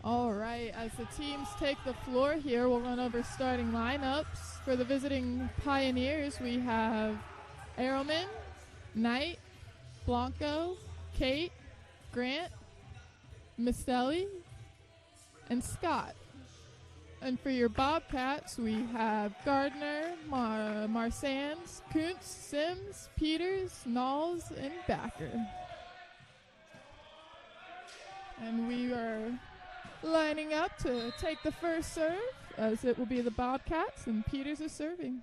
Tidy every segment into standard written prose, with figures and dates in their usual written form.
All right, as the teams take the floor here, we'll run over starting lineups. For the visiting Pioneers, we have Arrowman, Knight, Blanco, Kate, Grant, Mistelli, and Scott. And for your Bobcats, we have Gardner, Marsands, Kuntz, Sims, Peters, Knowles, and Backer. And we are lining up to take the first serve, as it will be the Bobcats, and Peters is serving.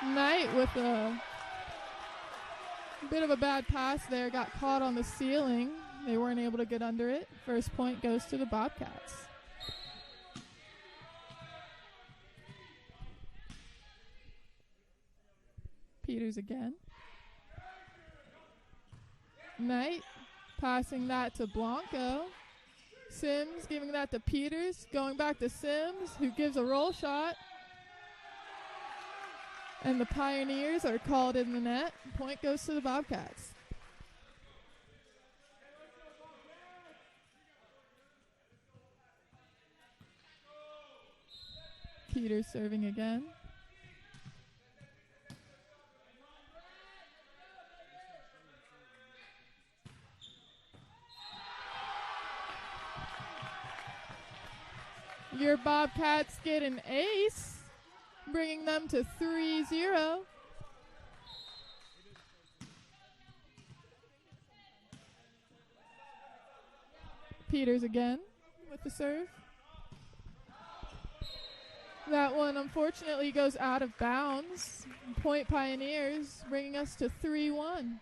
Knight with a bit of a bad pass there, got caught on the ceiling. They weren't able to get under it. First point goes to the Bobcats. Peters again. Knight passing that to Blanco. Sims giving that to Peters. Going back to Sims, who gives a roll shot. And the Pioneers are called in the net. Point goes to the Bobcats. Peters serving again. Your Bobcats get an ace, bringing them to 3-0. Peters again with the serve. That one unfortunately goes out of bounds. Point Pioneers, bringing us to 3-1.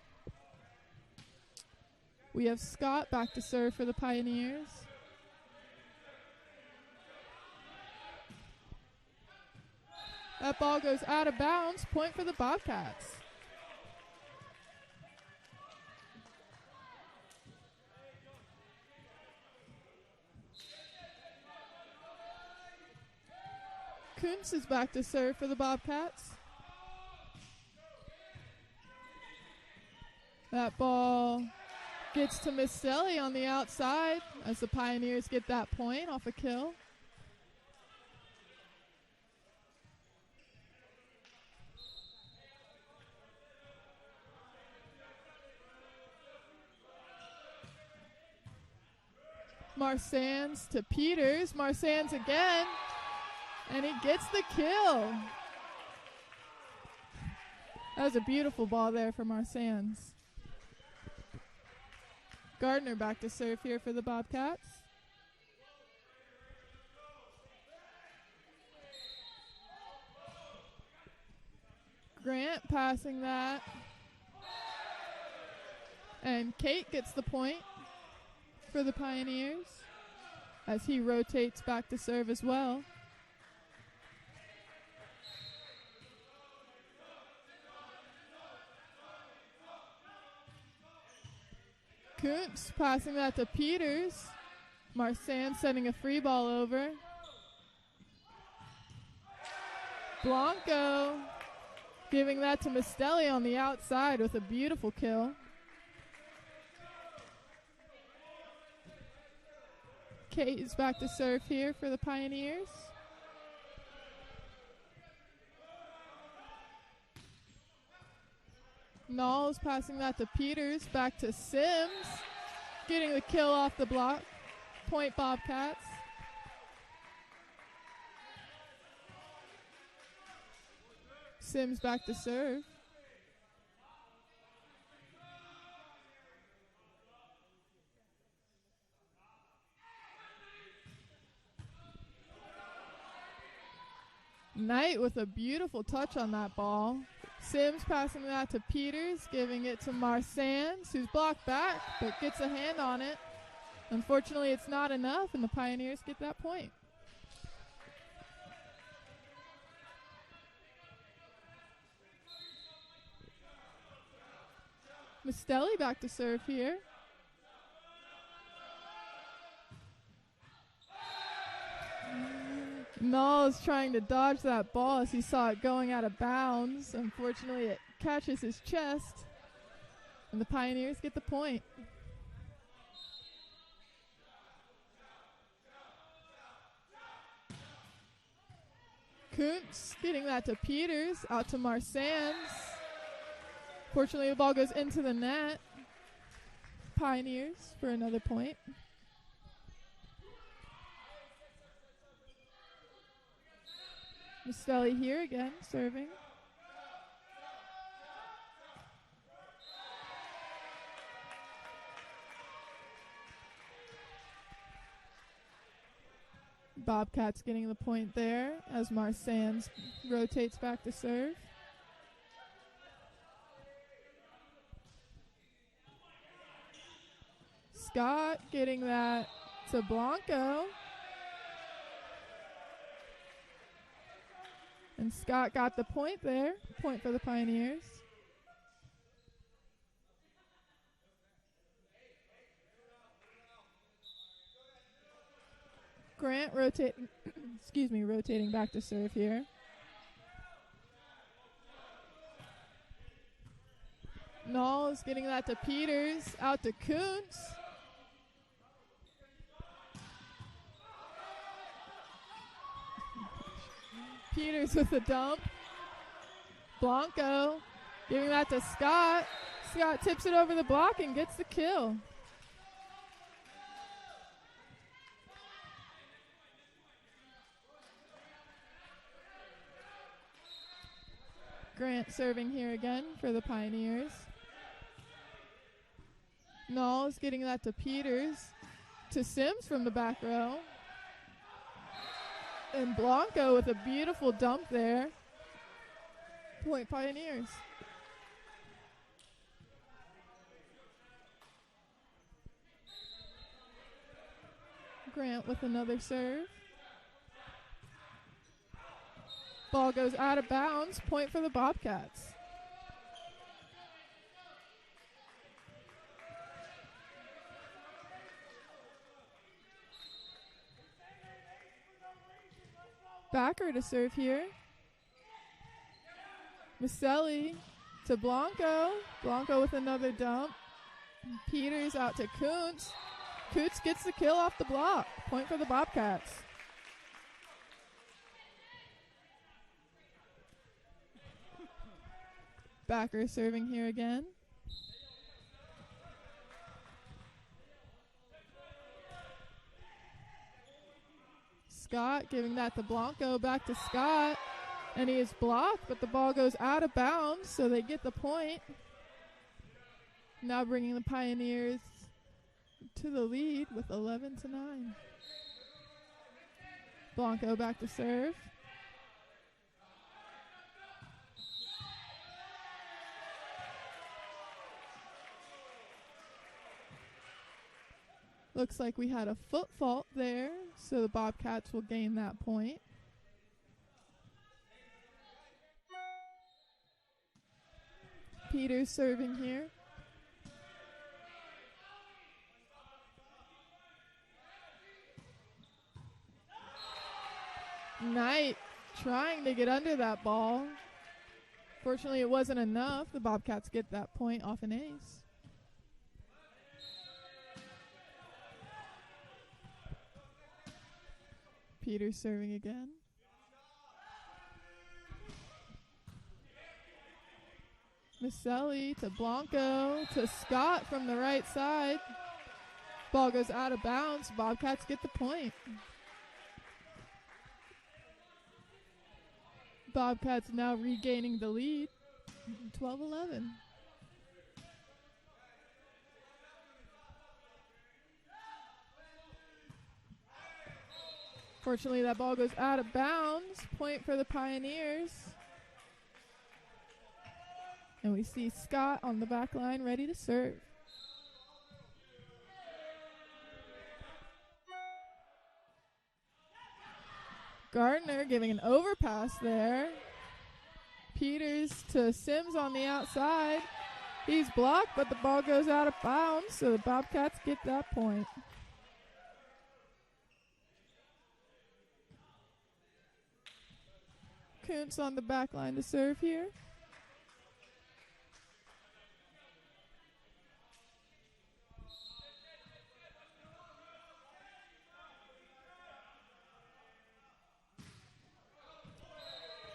We have Scott back to serve for the Pioneers. That ball goes out of bounds. Point for the Bobcats. Kuntz is back to serve for the Bobcats. That ball gets to Mistelli on the outside as the Pioneers get that point off a kill. Marsands to Peters. Marsands again. And he gets the kill. That was a beautiful ball there for Marsands. Gardner back to serve here for the Bobcats. Grant passing that. And Kate gets the point for the Pioneers as he rotates back to serve as well. Kuntz passing that to Peters. Marsands sending a free ball over. Blanco giving that to Mistelli on the outside with a beautiful kill. Kate is back to serve here for the Pioneers. Knowles passing that to Peters, back to Sims, getting the kill off the block. Point Bobcats. Sims back to serve. Knight with a beautiful touch on that ball. Sims passing that to Peters, giving it to Marsands, who's blocked back, but gets a hand on it. Unfortunately, it's not enough, and the Pioneers get that point. Mistelli back to serve here. Knowles trying to dodge that ball as he saw it going out of bounds. Unfortunately, it catches his chest, and the Pioneers get the point. Kuntz getting that to Peters, out to Marsands. Fortunately, the ball goes into the net. Pioneers for another point. Mistelli here again, serving. Bobcats getting the point there as Marsands rotates back to serve. Scott getting that to Blanco. And Scott got the point there. Point for the Pioneers. Grant rotating back to serve here. Knowles getting that to Peters, out to Kuntz. Peters with a dump. Blanco giving that to Scott. Scott tips it over the block and gets the kill. Grant serving here again for the Pioneers. Knowles getting that to Peters. To Sims from the back row. And Blanco with a beautiful dump there. Point Pioneers. Grant with another serve. Ball goes out of bounds. Point for the Bobcats. Backer to serve here. Mistelli to Blanco. Blanco with another dump. Peters out to Kuntz. Kuntz gets the kill off the block. Point for the Bobcats. Backer serving here again. Scott, giving that to Blanco, back to Scott, and he is blocked, but the ball goes out of bounds, so they get the point. Now bringing the Pioneers to the lead with 11-9. Blanco back to serve. Looks like we had a foot fault there, so the Bobcats will gain that point. Peters serving here. Knight trying to get under that ball. Fortunately, it wasn't enough. The Bobcats get that point off an ace. Peters serving again. Maselli to Blanco to Scott from the right side. Ball goes out of bounds. Bobcats get the point. Bobcats now regaining the lead. 12-11. Fortunately, that ball goes out of bounds. Point for the Pioneers. And we see Scott on the back line ready to serve. Gardner giving an overpass there. Peters to Sims on the outside. He's blocked, but the ball goes out of bounds, so the Bobcats get that point. Kuntz on the back line to serve here.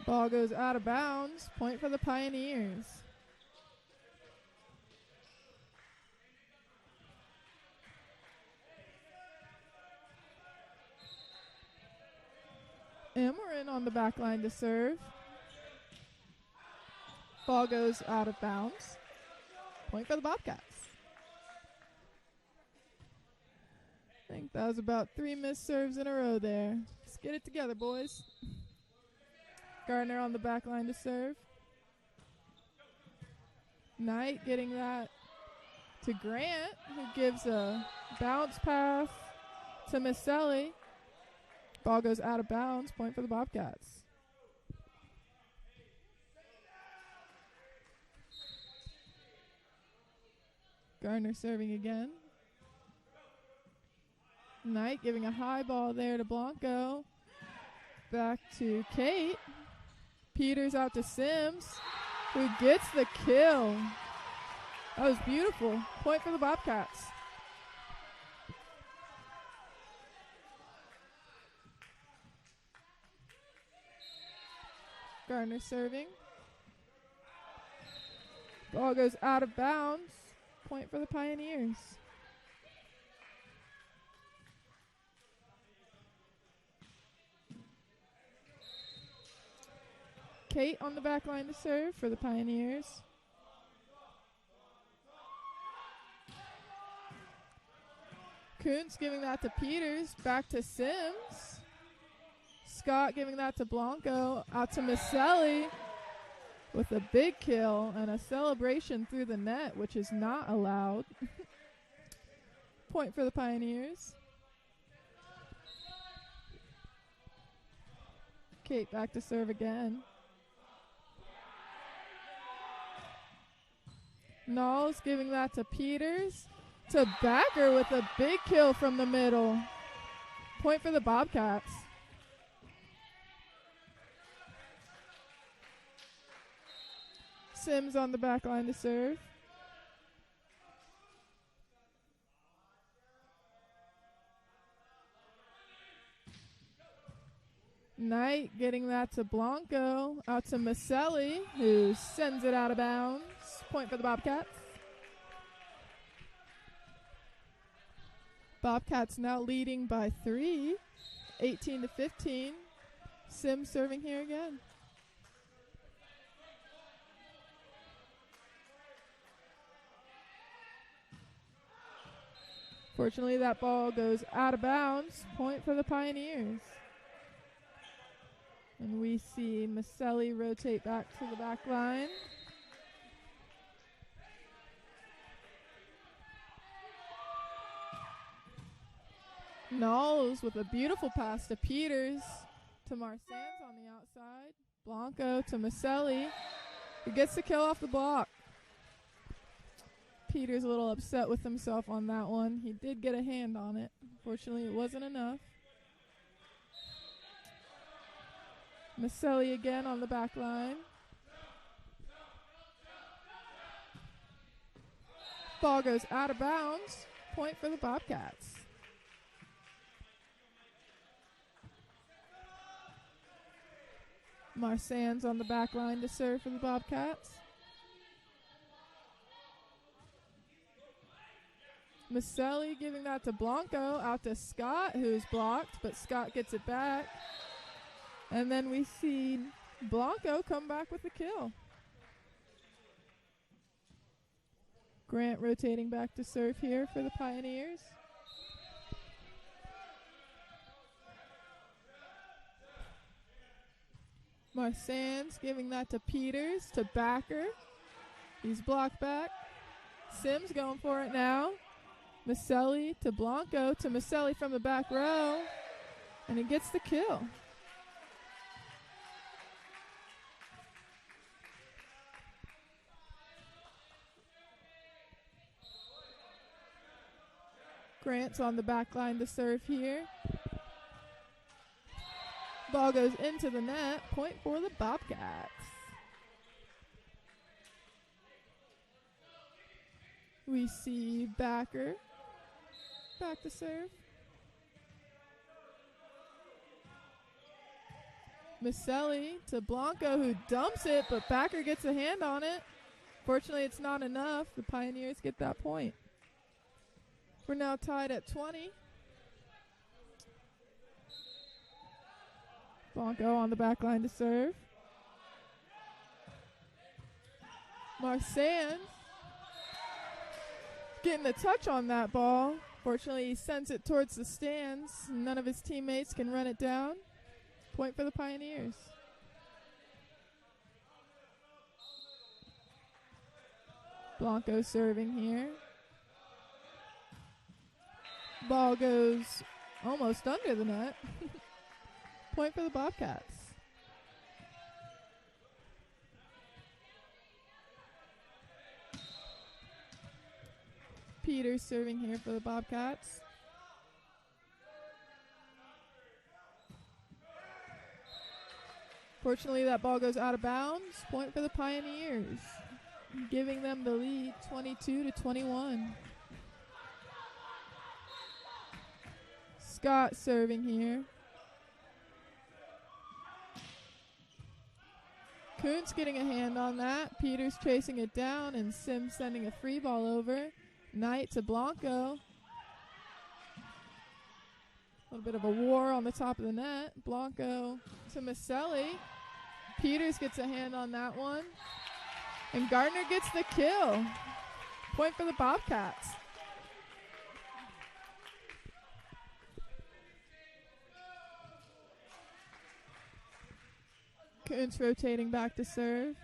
Ball goes out of bounds. Point for the Pioneers. Emmerich on the back line to serve. Ball goes out of bounds. Point for the Bobcats. I think that was about 3 missed serves in a row there. Let's get it together, boys. Gardner on the back line to serve. Knight getting that to Grant, who gives a bounce pass to Maselli. Ball goes out of bounds. Point for the Bobcats. Gardner serving again. Knight giving a high ball there to Blanco. Back to Kate. Peters out to Sims, who gets the kill. That was beautiful. Point for the Bobcats. Gardner serving. Ball goes out of bounds. Point for the Pioneers. Kate on the back line to serve for the Pioneers. Kuntz giving that to Peters. Back to Sims. Scott giving that to Blanco. Out to Maselli with a big kill and a celebration through the net, which is not allowed. Point for the Pioneers. Kate back to serve again. Knowles giving that to Peters. To Backer with a big kill from the middle. Point for the Bobcats. Sims on the back line to serve. Knight getting that to Blanco. Out to Maselli, who sends it out of bounds. Point for the Bobcats. Bobcats now leading by 3. 18-15. Sims serving here again. Fortunately, that ball goes out of bounds. Point for the Pioneers. And we see Maselli rotate back to the back line. Knowles with a beautiful pass to Peters, to Marsands on the outside. Blanco to Maselli, who gets the kill off the block. Peters a little upset with himself on that one. He did get a hand on it. Unfortunately, it wasn't enough. Maselli again on the back line. Ball goes out of bounds. Point for the Bobcats. Marsands on the back line to serve for the Bobcats. Maselli giving that to Blanco, out to Scott, who's blocked, but Scott gets it back. And then we see Blanco come back with the kill. Grant rotating back to serve here for the Pioneers. Marsands giving that to Peters, to Backer. He's blocked back. Sims going for it now. Maselli to Blanco, to Maselli from the back row. And he gets the kill. Grant's on the back line to serve here. Ball goes into the net. Point for the Bobcats. We see Backer back to serve. Maselli to Blanco, who dumps it, but Backer gets a hand on it. Fortunately, it's not enough. The Pioneers get that point. We're now tied at 20. Blanco on the back line to serve. Marsands getting the touch on that ball. Fortunately, he sends it towards the stands. None of his teammates can run it down. Point for the Pioneers. Blanco serving here. Ball goes almost under the net. Point for the Bobcats. Peters serving here for the Bobcats. Fortunately, that ball goes out of bounds. Point for the Pioneers, giving them the lead 22-21. Scott serving here. Kuntz getting a hand on that. Peters chasing it down, and Sims sending a free ball over. Knight to Blanco. A little bit of a war on the top of the net. Blanco to Maselli. Peters gets a hand on that one. And Gardner gets the kill. Point for the Bobcats. Kuntz rotating back to serve.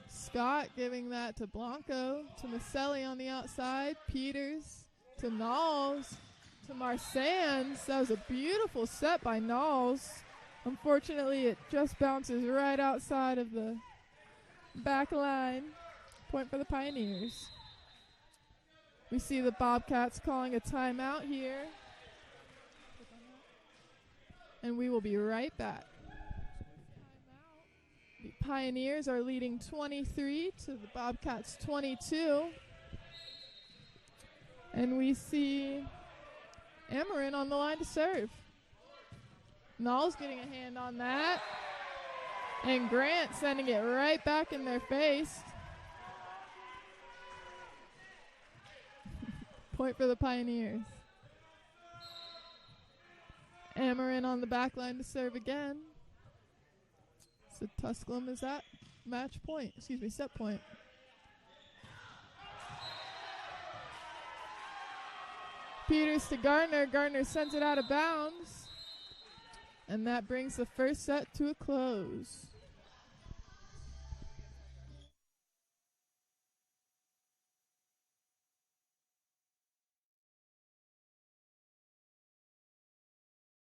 Scott giving that to Blanco, to Maselli on the outside. Peters to Knowles, to Marsands. That was a beautiful set by Knowles. Unfortunately, it just bounces right outside of the back line. Point for the Pioneers. We see the Bobcats calling a timeout here. And we will be right back. The Pioneers are leading 23 to the Bobcats 22. And we see Amarin on the line to serve. Knowles getting a hand on that. And Grant sending it right back in their face. Point for the Pioneers. Amarin on the back line to serve again. So Tusculum is at set point. Peters to Gardner. Gardner sends it out of bounds. And that brings the first set to a close.